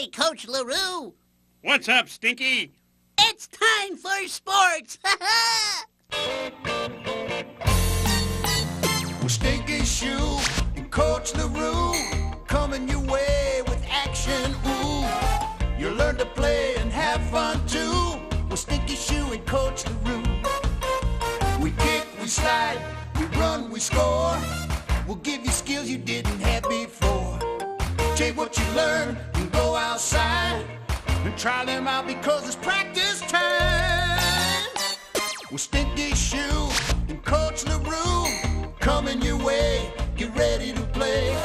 Hey, Coach Laroo. What's up, Stinky? It's time for sports. With Stinky Shoe and Coach Laroo coming your way with action, ooh. You'll learn to play and have fun too with Stinky Shoe and Coach Laroo. We kick, we slide, we run, we score. We'll give you skills you didn't have before. Take what you learn and go outside and try them out because it's practice time. With Stinky Shoe and Coach Laroo coming your way, get ready to play.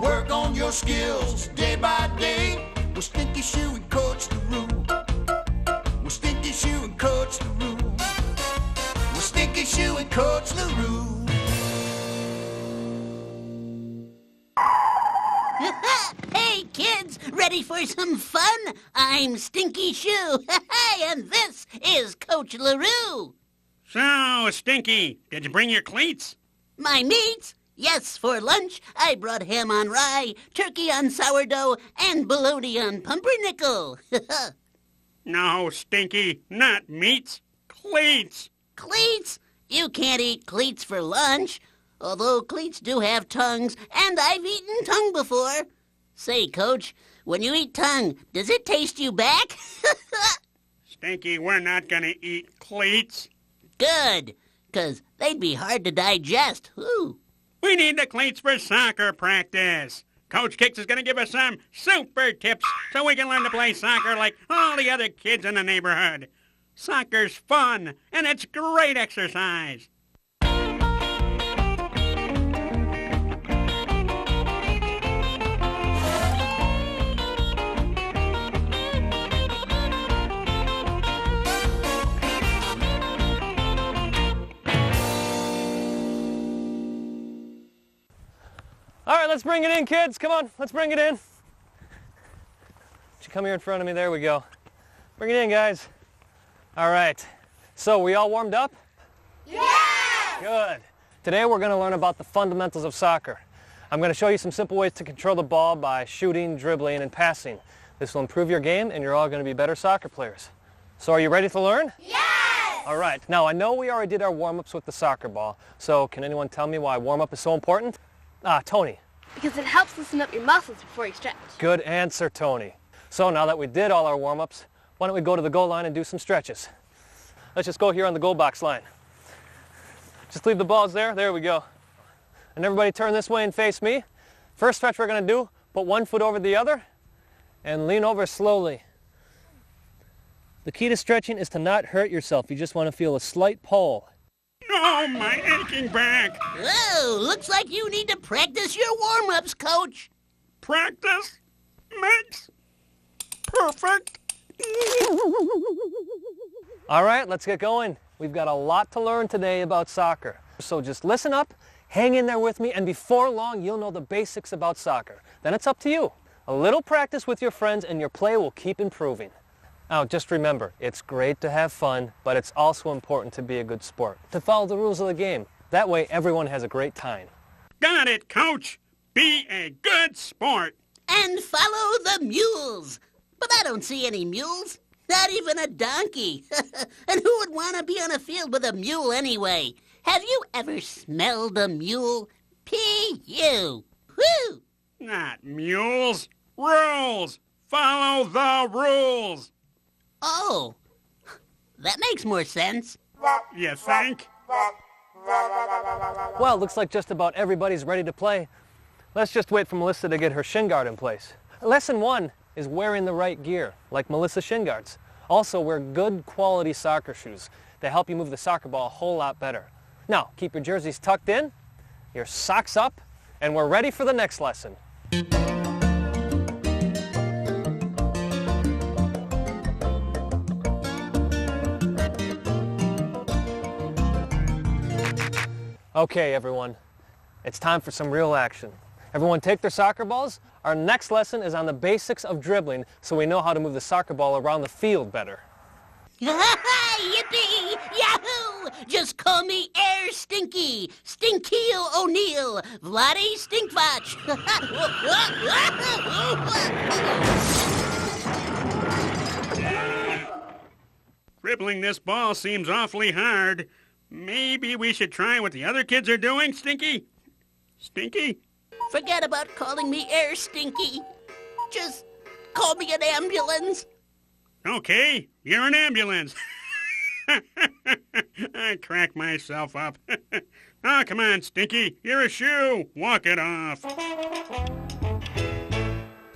Work on your skills day by day. With Stinky Shoe and Coach Laroo. With Stinky Shoe and Coach Laroo. With Stinky Shoe and Coach Laroo. Hey, kids, ready for some fun? I'm Stinky Shoe, and this is Coach Laroo. So, Stinky, did you bring your cleats? My meats? Yes, for lunch, I brought ham on rye, turkey on sourdough, and bologna on pumpernickel. No, Stinky, not meats. Cleats. Cleats? You can't eat cleats for lunch. Although cleats do have tongues, and I've eaten tongue before. Say, Coach, when you eat tongue, does it taste you back? Stinky, we're not gonna eat cleats. Good, 'cause they'd be hard to digest. Ooh. We need the cleats for soccer practice. Coach Kicks is gonna give us some super tips so we can learn to play soccer like all the other kids in the neighborhood. Soccer's fun, and it's great exercise. All right, let's bring it in, kids. Come on, let's bring it in. You come here in front of me. There we go. Bring it in, guys. All right. So, we all warmed up? Yeah! Good. Today we're going to learn about the fundamentals of soccer. I'm going to show you some simple ways to control the ball by shooting, dribbling, and passing. This will improve your game, and you're all going to be better soccer players. So, are you ready to learn? Yes! All right. Now, I know we already did our warm-ups with the soccer ball, so can anyone tell me why warm-up is so important? Tony. Because it helps loosen up your muscles before you stretch. Good answer, Tony. So now that we did all our warm-ups, why don't we go to the goal line and do some stretches? Let's just go here on the goal box line. Just leave the balls there. There we go. And everybody turn this way and face me. First stretch we're going to do, put one foot over the other and lean over slowly. The key to stretching is to not hurt yourself. You just want to feel a slight pull. Oh, my aching back. Whoa, looks like you need to practice your warm-ups, Coach. Practice makes perfect. All right, let's get going. We've got a lot to learn today about soccer. So just listen up, hang in there with me, and before long, you'll know the basics about soccer. Then it's up to you. A little practice with your friends and your play will keep improving. Now, just remember, it's great to have fun, but it's also important to be a good sport, to follow the rules of the game. That way, everyone has a great time. Got it, Coach. Be a good sport. And follow the mules. But I don't see any mules. Not even a donkey. And who would want to be on a field with a mule anyway? Have you ever smelled a mule? P.U. Whew! Not mules. Rules. Follow the rules. Oh, that makes more sense. You think? Well, looks like just about everybody's ready to play. Let's just wait for Melissa to get her shin guard in place. Lesson 1 is wearing the right gear, like Melissa's shin guards. Also, wear good quality soccer shoes. They help you move the soccer ball a whole lot better. Now, keep your jerseys tucked in, your socks up, and we're ready for the next lesson. Okay, everyone, it's time for some real action. Everyone take their soccer balls. Our next lesson is on the basics of dribbling, so we know how to move the soccer ball around the field better. Yippee! Yahoo! Just call me Air Stinky, Stinkeel O'Neill, Vladdy Stinkvatch. Dribbling this ball seems awfully hard. Maybe we should try what the other kids are doing, Stinky? Stinky? Forget about calling me Air Stinky. Just call me an ambulance. Okay, you're an ambulance. I crack myself up. Oh, come on, Stinky. You're a shoe. Walk it off. All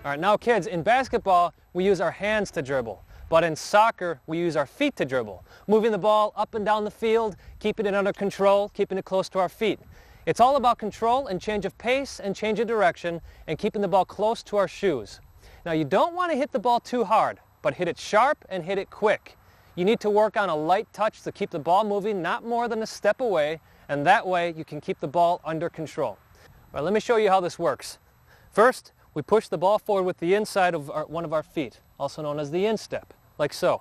right, now kids, in basketball, we use our hands to dribble. But in soccer, we use our feet to dribble, moving the ball up and down the field, keeping it under control, keeping it close to our feet. It's all about control and change of pace and change of direction and keeping the ball close to our shoes. Now, you don't want to hit the ball too hard, but hit it sharp and hit it quick. You need to work on a light touch to keep the ball moving not more than a step away, and that way you can keep the ball under control. All right, let me show you how this works. First, we push the ball forward with the inside of one of our feet, also known as the instep, like so.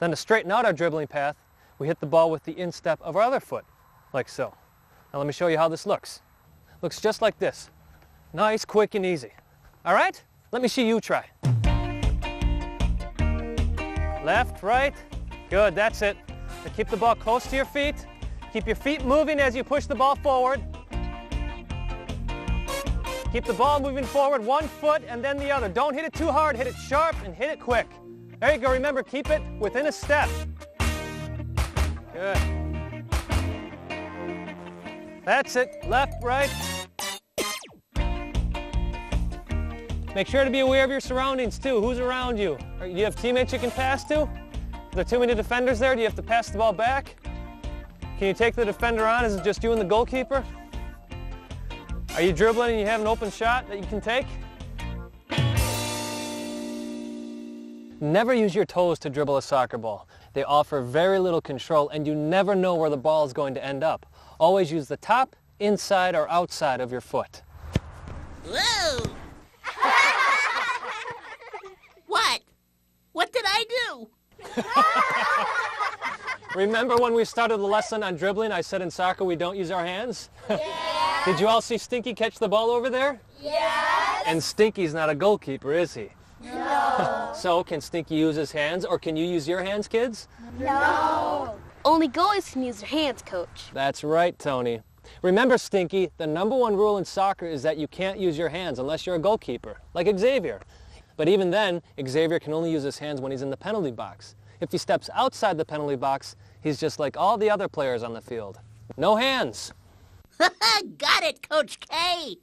Then to straighten out our dribbling path, we hit the ball with the instep of our other foot, like so. Now let me show you how this looks. Looks just like this. Nice, quick, and easy. All right? Let me see you try. Left, right. Good, that's it. Now keep the ball close to your feet. Keep your feet moving as you push the ball forward. Keep the ball moving forward, one foot and then the other. Don't hit it too hard, hit it sharp and hit it quick. There you go, remember, keep it within a step. Good. That's it, left, right. Make sure to be aware of your surroundings too. Who's around you? Do you have teammates you can pass to? Are there too many defenders there? Do you have to pass the ball back? Can you take the defender on? Is it just you and the goalkeeper? Are you dribbling and you have an open shot that you can take? Never use your toes to dribble a soccer ball. They offer very little control and you never know where the ball is going to end up. Always use the top, inside, or outside of your foot. Whoa! What? What did I do? Remember when we started the lesson on dribbling, I said in soccer we don't use our hands? Yes. Did you all see Stinky catch the ball over there? Yes. And Stinky's not a goalkeeper, is he? No. So can Stinky use his hands, or can you use your hands, kids? No. Only goalies can use their hands, Coach. That's right, Tony. Remember, Stinky, the #1 rule in soccer is that you can't use your hands unless you're a goalkeeper, like Xavier. But even then, Xavier can only use his hands when he's in the penalty box. If he steps outside the penalty box, he's just like all the other players on the field. No hands. Got it, Coach K.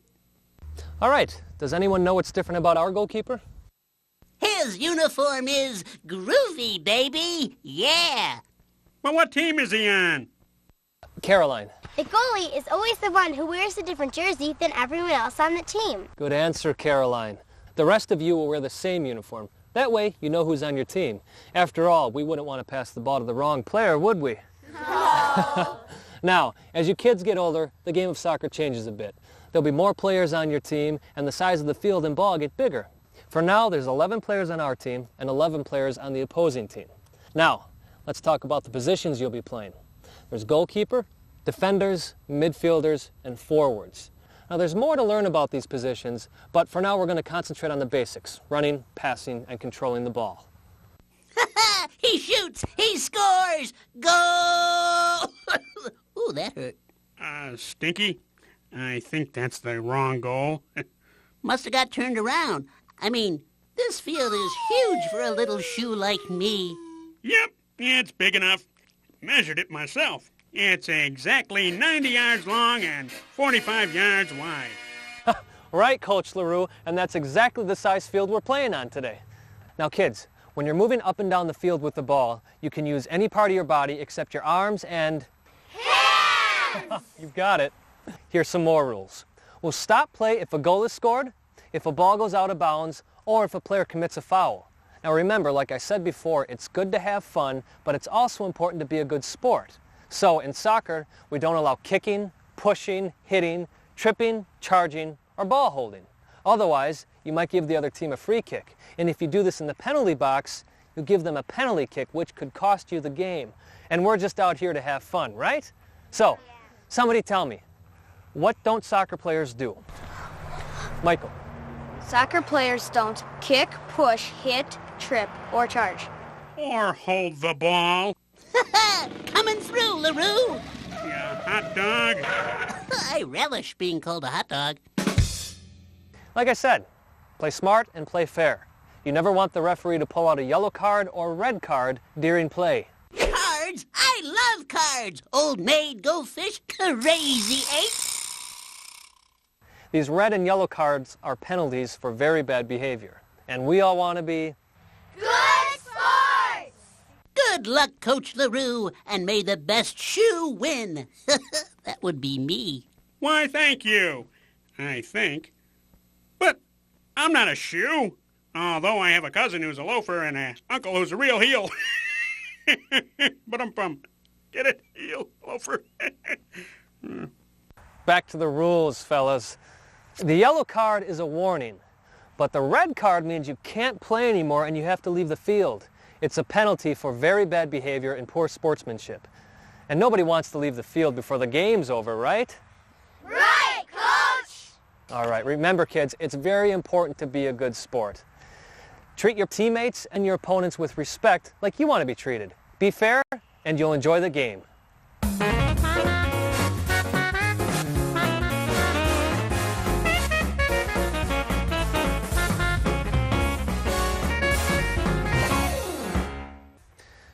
All right, does anyone know what's different about our goalkeeper? His uniform is groovy, baby. Yeah. Well, what team is he on? Caroline. The goalie is always the one who wears a different jersey than everyone else on the team. Good answer, Caroline. The rest of you will wear the same uniform. That way, you know who's on your team. After all, we wouldn't want to pass the ball to the wrong player, would we? No. Now, as you kids get older, the game of soccer changes a bit. There'll be more players on your team, and the size of the field and ball get bigger. For now, there's 11 players on our team and 11 players on the opposing team. Now, let's talk about the positions you'll be playing. There's goalkeeper, defenders, midfielders, and forwards. Now, there's more to learn about these positions, but for now we're going to concentrate on the basics: running, passing, and controlling the ball. He shoots. He scores. Go! Ooh, that hurt. Stinky? I think that's the wrong goal. Must have got turned around. I mean, this field is huge for a little shoe like me. Yep, it's big enough. Measured it myself. It's exactly 90 yards long and 45 yards wide. Right, Coach Laroo, and that's exactly the size field we're playing on today. Now, kids, when you're moving up and down the field with the ball, you can use any part of your body except your arms and... Hands! You've got it. Here's some more rules. We'll stop play if a goal is scored, if a ball goes out of bounds, or if a player commits a foul. Now remember, like I said before, it's good to have fun, but it's also important to be a good sport. So in soccer, we don't allow kicking, pushing, hitting, tripping, charging, or ball holding. Otherwise, you might give the other team a free kick. And if you do this in the penalty box, you give them a penalty kick, which could cost you the game. And we're just out here to have fun, right? So, somebody tell me, what don't soccer players do? Michael. Soccer players don't kick, push, hit, trip, or charge. Or hold the ball. Coming through, Laroo. Yeah, hot dog. I relish being called a hot dog. Like I said, play smart and play fair. You never want the referee to pull out a yellow card or red card during play. Cards? I love cards. Old maid, go fish, crazy eight. These red and yellow cards are penalties for very bad behavior. And we all want to be Good sports! Good luck, Coach Laroo, and may the best shoe win. That would be me. Why, thank you. I think. But I'm not a shoe. Although I have a cousin who's a loafer and an uncle who's a real heel. But I'm from. Get it? Heel, loafer. Back to the rules, fellas. The yellow card is a warning, but the red card means you can't play anymore and you have to leave the field. It's a penalty for very bad behavior and poor sportsmanship. And nobody wants to leave the field before the game's over, right? Right, Coach! All right, remember kids, it's very important to be a good sport. Treat your teammates and your opponents with respect like you want to be treated. Be fair and you'll enjoy the game.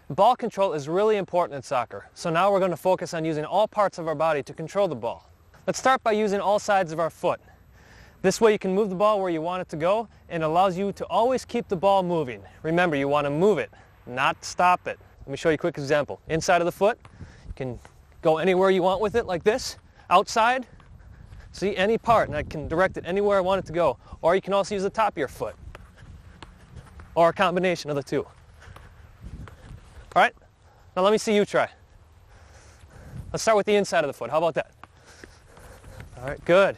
Ball control is really important in soccer, so now we're going to focus on using all parts of our body to control the ball. Let's start by using all sides of our foot. This way you can move the ball where you want it to go, and it allows you to always keep the ball moving. Remember, you want to move it, not stop it. Let me show you a quick example. Inside of the foot, you can go anywhere you want with it, like this. Outside, see, any part, and I can direct it anywhere I want it to go. Or you can also use the top of your foot, or a combination of the two. All right, now let me see you try. Let's start with the inside of the foot. How about that? All right, good.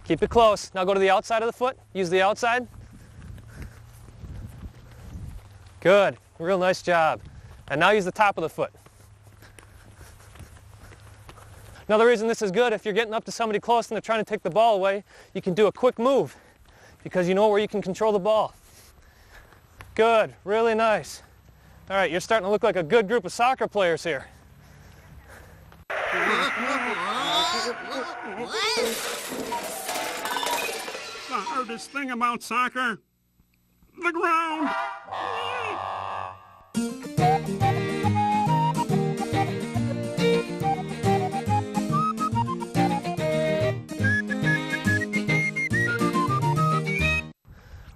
Keep it close. Now go to the outside of the foot. Use the outside. Good, real nice job. And now use the top of the foot. Another reason this is good, if you're getting up to somebody close and they're trying to take the ball away, you can do a quick move because you know where you can control the ball. Good, really nice. All right, you're starting to look like a good group of soccer players here. The hardest thing about soccer? The ground.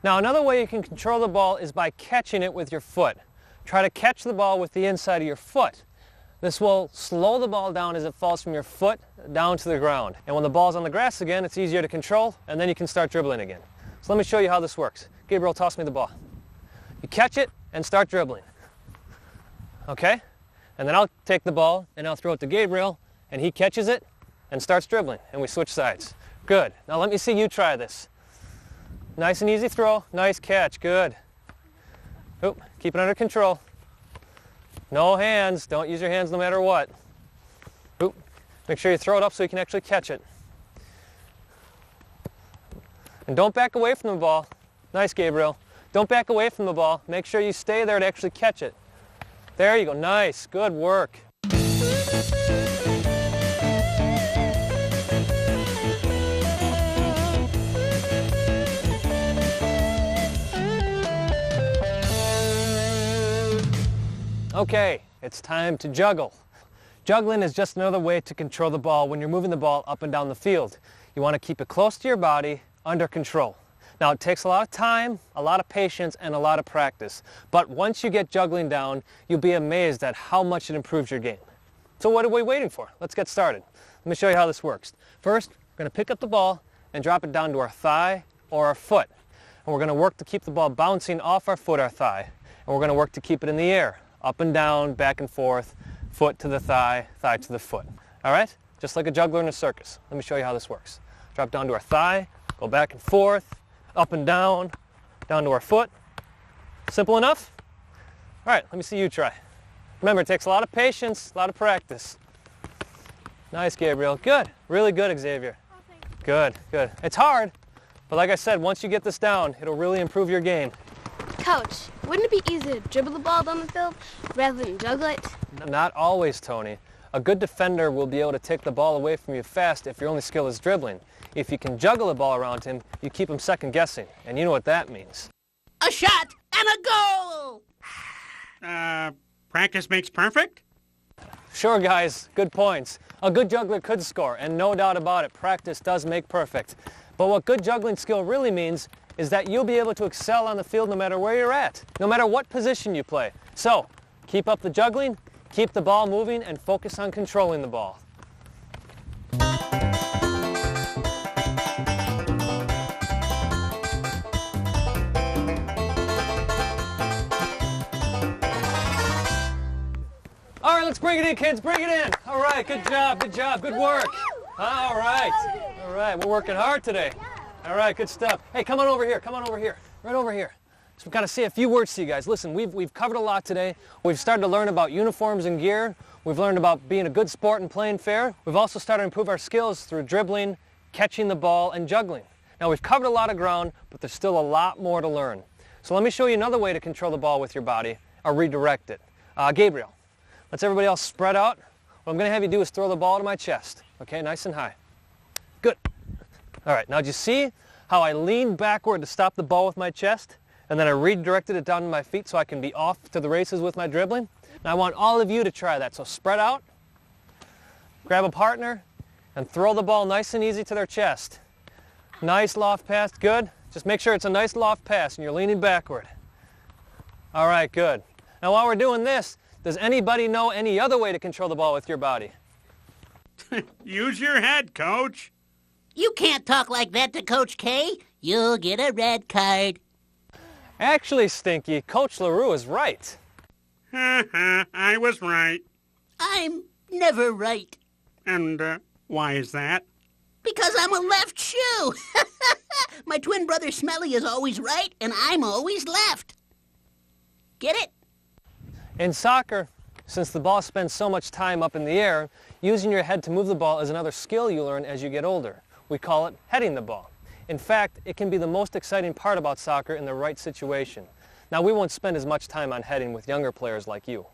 Now another way you can control the ball is by catching it with your foot. Try to catch the ball with the inside of your foot. This will slow the ball down as it falls from your foot down to the ground. And when the ball's on the grass again, it's easier to control, and then you can start dribbling again. So let me show you how this works. Gabriel, toss me the ball. You catch it and start dribbling. Okay? And then I'll take the ball and I'll throw it to Gabriel, and he catches it and starts dribbling, and we switch sides. Good. Now let me see you try this. Nice and easy throw, nice catch, good. Oop, keep it under control. No hands, don't use your hands no matter what. Oop, make sure you throw it up so you can actually catch it. And don't back away from the ball. Nice, Gabriel. Don't back away from the ball. Make sure you stay there to actually catch it. There you go, nice, good work. Okay, it's time to juggle. Juggling is just another way to control the ball when you're moving the ball up and down the field. You want to keep it close to your body, under control. Now it takes a lot of time, a lot of patience, and a lot of practice. But once you get juggling down, you'll be amazed at how much it improves your game. So what are we waiting for? Let's get started. Let me show you how this works. First, we're going to pick up the ball and drop it down to our thigh or our foot. And we're going to work to keep the ball bouncing off our foot or thigh. And we're going to work to keep it in the air. Up and down, back and forth, foot to the thigh, thigh to the foot. All right? Just like a juggler in a circus. Let me show you how this works. Drop down to our thigh, go back and forth, up and down to our foot. Simple enough? All right, let me see you try. Remember, it takes a lot of patience, a lot of practice. Nice, Gabriel. Good. Really good, Xavier. Good, good. It's hard, but like I said, once you get this down, it'll really improve your game. Coach, wouldn't it be easier to dribble the ball down the field rather than juggle it? Not always, Tony. A good defender will be able to take the ball away from you fast if your only skill is dribbling. If you can juggle the ball around him, you keep him second guessing, and you know what that means. A shot and a goal! Practice makes perfect? Sure, guys, good points. A good juggler could score, and no doubt about it, practice does make perfect. But what good juggling skill really means is that you'll be able to excel on the field no matter where you're at, no matter what position you play. So, keep up the juggling, keep the ball moving, and focus on controlling the ball. All right, let's bring it in, kids, bring it in. All right, good job, good work. All right, we're working hard today. All right, good stuff. Hey, come on over here, right over here. So we've got to say a few words to you guys. Listen, we've covered a lot today. We've started to learn about uniforms and gear. We've learned about being a good sport and playing fair. We've also started to improve our skills through dribbling, catching the ball, and juggling. Now, we've covered a lot of ground, but there's still a lot more to learn. So let me show you another way to control the ball with your body, or redirect it. Gabriel, let's everybody else spread out. What I'm going to have you do is throw the ball to my chest, okay, nice and high. Good. All right, now did you see how I leaned backward to stop the ball with my chest, and then I redirected it down to my feet so I can be off to the races with my dribbling? Now I want all of you to try that, so spread out, grab a partner, and throw the ball nice and easy to their chest. Nice loft pass, good. Just make sure it's a nice loft pass and you're leaning backward. All right, good. Now while we're doing this, does anybody know any other way to control the ball with your body? Use your head, Coach. You can't talk like that to Coach K. You'll get a red card. Actually, Stinky, Coach Laroo is right. I was right. I'm never right. And why is that? Because I'm a left shoe. My twin brother Smelly is always right, and I'm always left. Get it? In soccer, since the ball spends so much time up in the air, using your head to move the ball is another skill you learn as you get older. We call it heading the ball. In fact, it can be the most exciting part about soccer in the right situation. Now, we won't spend as much time on heading with younger players like you.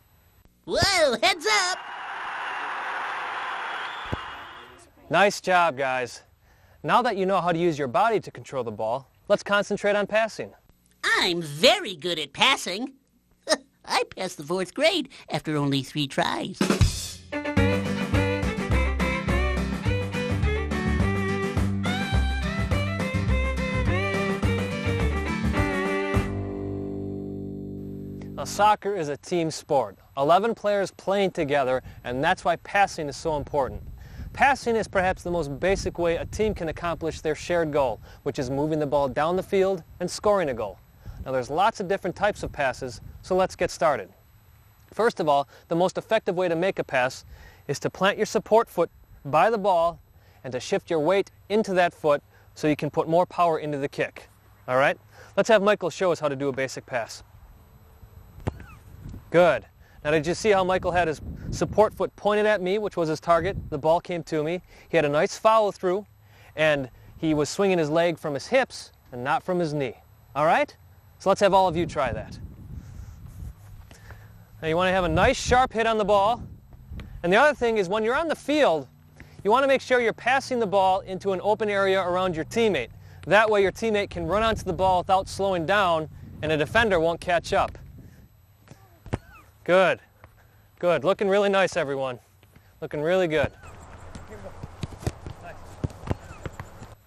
Whoa, heads up! Nice job, guys. Now that you know how to use your body to control the ball, let's concentrate on passing. I'm very good at passing. I passed the 4th grade after only 3 tries. Now, soccer is a team sport. 11 players playing together, and that's why passing is so important. Passing is perhaps the most basic way a team can accomplish their shared goal, which is moving the ball down the field and scoring a goal. Now, there's lots of different types of passes, so let's get started. First of all, the most effective way to make a pass is to plant your support foot by the ball and to shift your weight into that foot so you can put more power into the kick. All right? Let's have Michael show us how to do a basic pass. Good. Now, did you see how Michael had his support foot pointed at me, which was his target? The ball came to me. He had a nice follow through, and he was swinging his leg from his hips and not from his knee. All right? So let's have all of you try that. Now, you want to have a nice sharp hit on the ball. And the other thing is, when you're on the field, you want to make sure you're passing the ball into an open area around your teammate. That way your teammate can run onto the ball without slowing down, and a defender won't catch up. Good. Good. Looking really nice, everyone. Looking really good.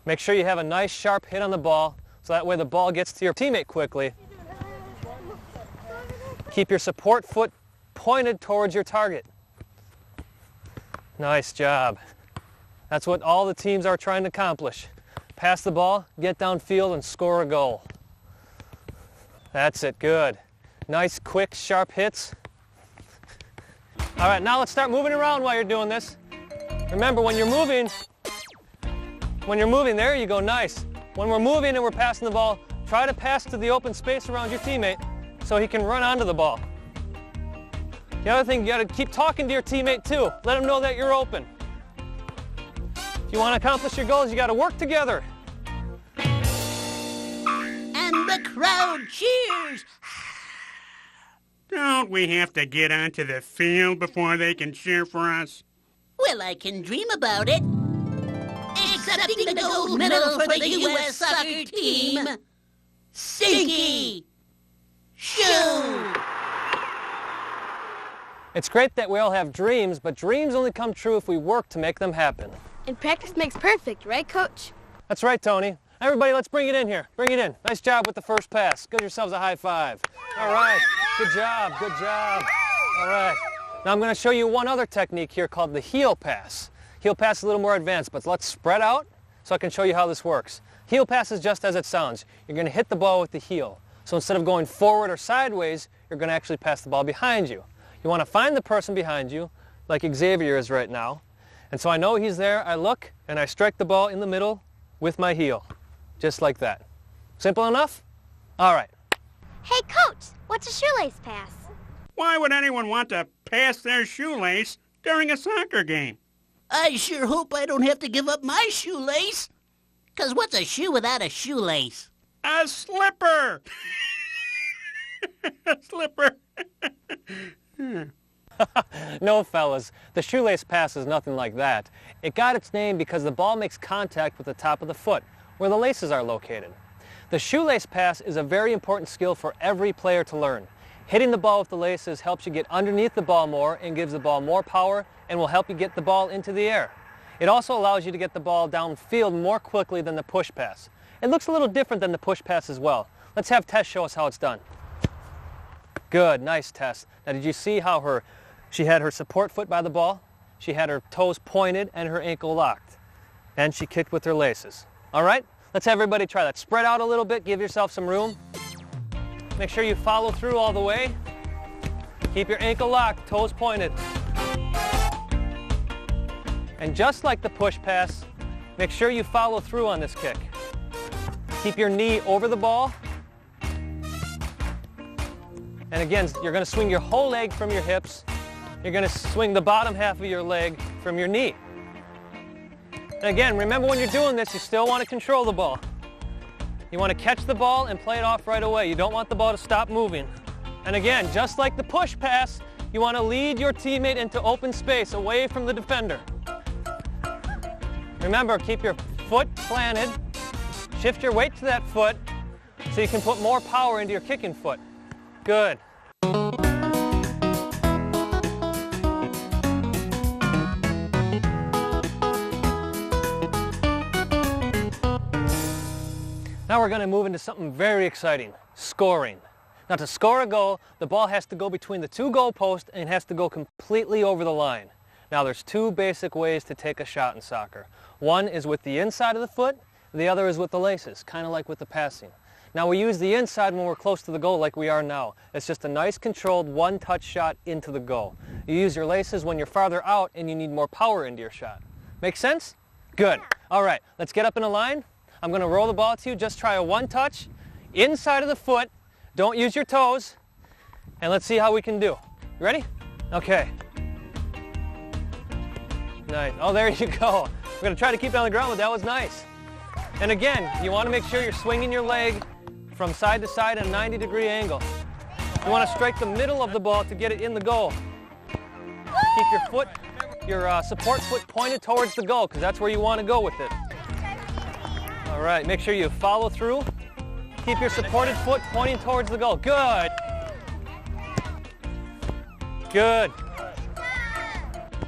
Make sure you have a nice sharp hit on the ball so that way the ball gets to your teammate quickly. Keep your support foot pointed towards your target. Nice job. That's what all the teams are trying to accomplish. Pass the ball, get downfield, and score a goal. That's it. Good. Nice, quick, sharp hits. All right, now let's start moving around while you're doing this. Remember, when you're moving, there you go, nice. When we're moving and we're passing the ball, try to pass to the open space around your teammate so he can run onto the ball. The other thing, you got to keep talking to your teammate too. Let him know that you're open. If you want to accomplish your goals, you got to work together. And the crowd cheers. Don't we have to get onto the field before they can cheer for us? Well, I can dream about it. Accepting the gold medal for the U.S. soccer team, Stinky Shoe. It's great that we all have dreams, but dreams only come true if we work to make them happen. And practice makes perfect, right, Coach? That's right, Tony. Everybody, let's bring it in here. Bring it in. Nice job with the first pass. Give yourselves a high five. All right. Good job. Good job. All right. Now I'm going to show you one other technique here called the heel pass. Heel pass is a little more advanced, but let's spread out so I can show you how this works. Heel pass is just as it sounds. You're going to hit the ball with the heel. So instead of going forward or sideways, you're going to actually pass the ball behind you. You want to find the person behind you, like Xavier is right now. And so I know he's there. I look, and I strike the ball in the middle with my heel. Just like that. Simple enough? All right. Hey, Coach, what's a shoelace pass? Why would anyone want to pass their shoelace during a soccer game? I sure hope I don't have to give up my shoelace. 'Cause what's a shoe without a shoelace? A slipper! A slipper. No, fellas, the shoelace pass is nothing like that. It got its name because the ball makes contact with the top of the foot, where the laces are located. The shoelace pass is a very important skill for every player to learn. Hitting the ball with the laces helps you get underneath the ball more and gives the ball more power and will help you get the ball into the air. It also allows you to get the ball downfield more quickly than the push pass. It looks a little different than the push pass as well. Let's have Tess show us how it's done. Good, nice, Tess. Now did you see how she had her support foot by the ball? She had her toes pointed and her ankle locked. And she kicked with her laces. All right, let's have everybody try that. Spread out a little bit, give yourself some room. Make sure you follow through all the way. Keep your ankle locked, toes pointed. And just like the push pass, make sure you follow through on this kick. Keep your knee over the ball. And again, you're going to swing your whole leg from your hips. You're going to swing the bottom half of your leg from your knee. And again, remember when you're doing this, you still want to control the ball. You want to catch the ball and play it off right away. You don't want the ball to stop moving. And again, just like the push pass, you want to lead your teammate into open space away from the defender. Remember, keep your foot planted. Shift your weight to that foot so you can put more power into your kicking foot. Good. Now we're going to move into something very exciting, scoring. Now to score a goal, the ball has to go between the two goal posts and it has to go completely over the line. Now there's two basic ways to take a shot in soccer. One is with the inside of the foot, the other is with the laces, kind of like with the passing. Now we use the inside when we're close to the goal like we are now. It's just a nice controlled one-touch shot into the goal. You use your laces when you're farther out and you need more power into your shot. Make sense? Good. All right, let's get up in a line. I'm going to roll the ball to you. Just try a one-touch inside of the foot. Don't use your toes. And let's see how we can do. You ready? Okay. Nice. Oh, there you go. We're going to try to keep it on the ground, but that was nice. And again, you want to make sure you're swinging your leg from side to side at a 90-degree angle. You want to strike the middle of the ball to get it in the goal. Keep your foot, your support foot pointed towards the goal because that's where you want to go with it. All right, make sure you follow through. Keep your supported foot pointing towards the goal. Good. Good.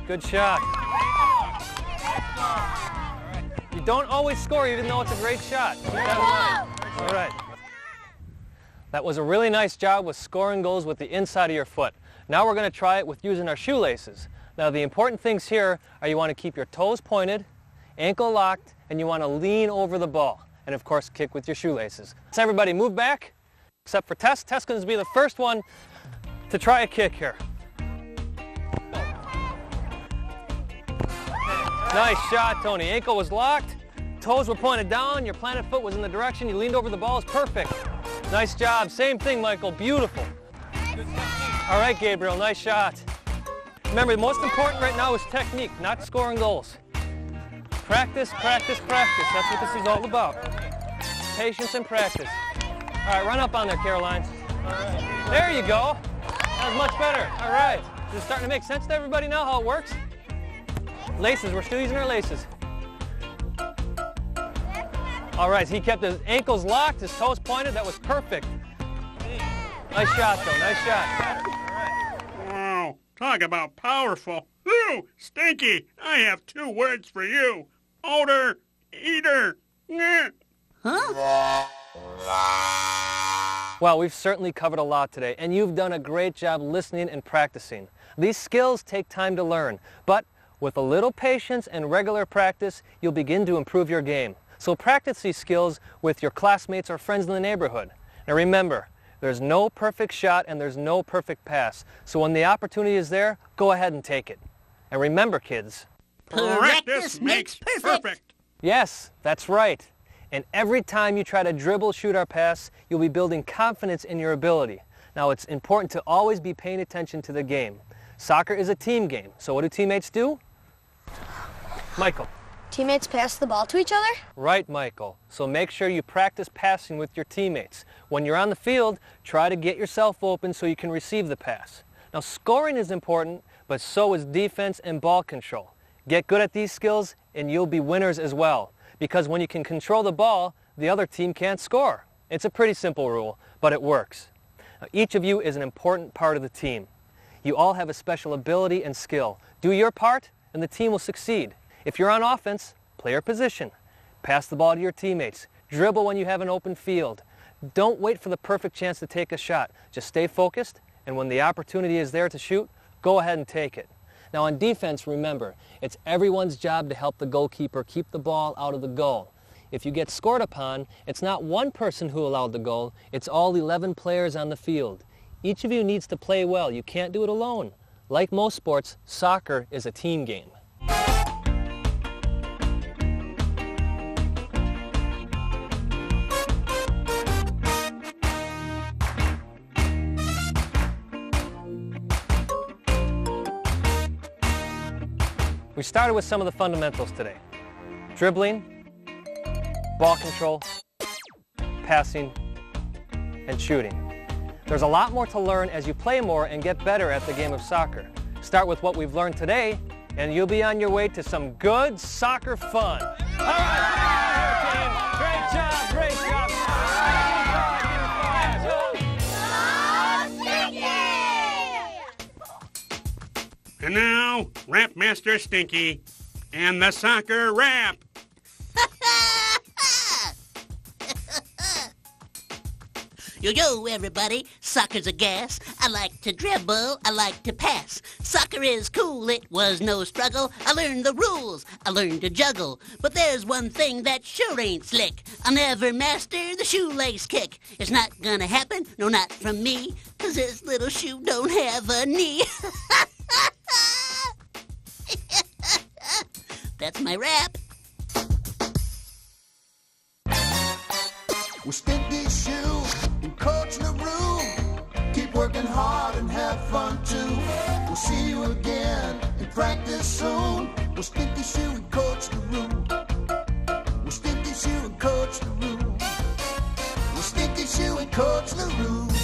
Good shot. You don't always score even though it's a great shot. Keep that in mind. All right. That was a really nice job with scoring goals with the inside of your foot. Now we're going to try it with using our shoelaces. Now the important things here are you want to keep your toes pointed, ankle locked, and you want to lean over the ball. And of course, kick with your shoelaces. So everybody move back, except for Tess. Tess is going to be the first one to try a kick here. Nice shot, Tony. Ankle was locked, toes were pointed down, your planted foot was in the direction, you leaned over the ball. It's perfect. Nice job. Same thing, Michael. Beautiful. All right, Gabriel, nice shot. Remember, the most important right now is technique, not scoring goals. Practice, practice, practice. That's what this is all about. Patience and practice. All right, run up on there, Caroline. All right. There you go. That was much better. All right. Is it starting to make sense to everybody now how it works? Laces, we're still using our laces. All right, he kept his ankles locked, his toes pointed. That was perfect. Nice shot, though. Nice shot. Wow, talk about powerful. Ooh, Stinky, I have 2 words for you. Odor, eater. Nyeh. Well, we've certainly covered a lot today, and you've done a great job listening and practicing. These skills take time to learn, but with a little patience and regular practice, you'll begin to improve your game. So practice these skills with your classmates or friends in the neighborhood. Now remember, there's no perfect shot and there's no perfect pass. So when the opportunity is there, go ahead and take it. And remember, kids, Practice makes perfect. yes, that's right. And every time you try to dribble, shoot, or pass, you'll be building confidence in your ability. Now, it's important to always be paying attention to the game. Soccer is a team game, so what do teammates do? Michael. Teammates pass the ball to each other? Right, Michael. So make sure you practice passing with your teammates. When you're on the field, try to get yourself open so you can receive the pass. Now, scoring is important, but so is defense and ball control. Get good at these skills, and you'll be winners as well. Because when you can control the ball, the other team can't score. It's a pretty simple rule, but it works. Now, each of you is an important part of the team. You all have a special ability and skill. Do your part, and the team will succeed. If you're on offense, play your position. Pass the ball to your teammates. Dribble when you have an open field. Don't wait for the perfect chance to take a shot. Just stay focused, and when the opportunity is there to shoot, go ahead and take it. Now on defense, remember, it's everyone's job to help the goalkeeper keep the ball out of the goal. If you get scored upon, it's not one person who allowed the goal, it's all 11 players on the field. Each of you needs to play well. You can't do it alone. Like most sports, soccer is a team game. We started with some of the fundamentals today. Dribbling, ball control, passing, and shooting. There's a lot more to learn as you play more and get better at the game of soccer. Start with what we've learned today, and you'll be on your way to some good soccer fun. All right, team. Great job, great job. And now, Rap Master Stinky and the soccer rap. Yo, everybody. Soccer's a gas. I like to dribble. I like to pass. Soccer is cool. It was no struggle. I learned the rules. I learned to juggle. But there's one thing that sure ain't slick. I'll never master the shoelace kick. It's not gonna happen. No, not from me. 'Cause this little shoe don't have a knee. That's my rap. With Stinky Shoe and Coach Laroo, keep working hard and have fun too. We'll see you again in practice soon. With Stinky Shoe and Coach Laroo. With Stinky Shoe and Coach Laroo. With Stinky Shoe and Coach Laroo.